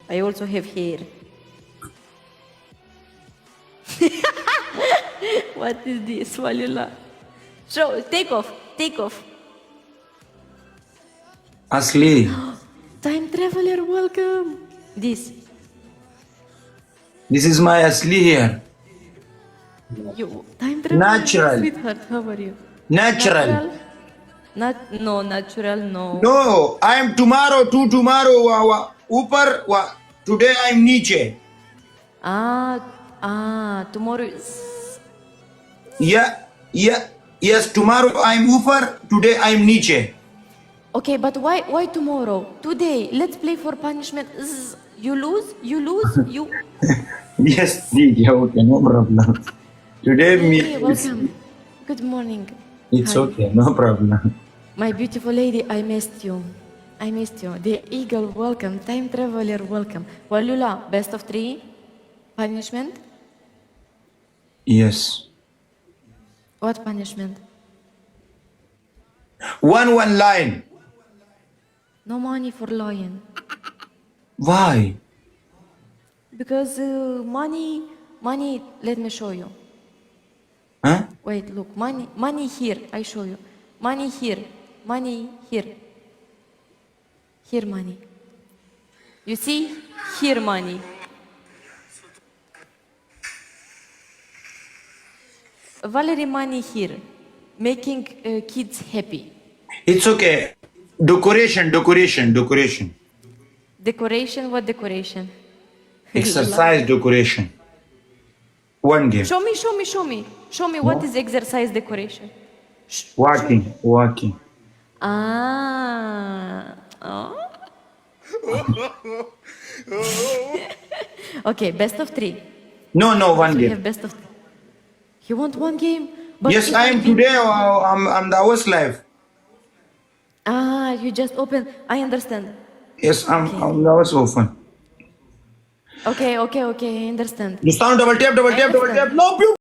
I also have hair. What is this, Waliullah? Show, take off, take off. Asli. Time traveler, welcome. This. This is my Asli hair. You, time traveler. Natural. Sweetheart, how are you? Natural. Natural, no. No, I am tomorrow, upar, today I am niche. Tomorrow is... Yes, tomorrow I am upar, today I am niche. Okay, but why tomorrow? Today, let's play for punishment. You lose, you... Yes, okay, no problem. Today Hey, welcome. Good morning. it's Hi. okay, no problem. My beautiful lady, I missed you. I missed you. The eagle, welcome. Time traveler, welcome. Waliullah, best of 3. Punishment? Yes. What punishment? One line. No money for lion. Why? Because money, let me show you. Huh? Wait, look, money here, I show you. Money here, money here. Here money. You see? Here money. Valery money here. Making kids happy. It's okay. Decoration. Decoration, what decoration? Exercise decoration. One game. Show me. Show me what is exercise decoration. Walking. Oh. Okay, best of 3. No, one We game. have best of 3. You want one game? But Yes, if I am we- today. I'm the hours live. You just open. I understand. Yes, I'm the hours open. Okay, I understand. You sound double tap. No,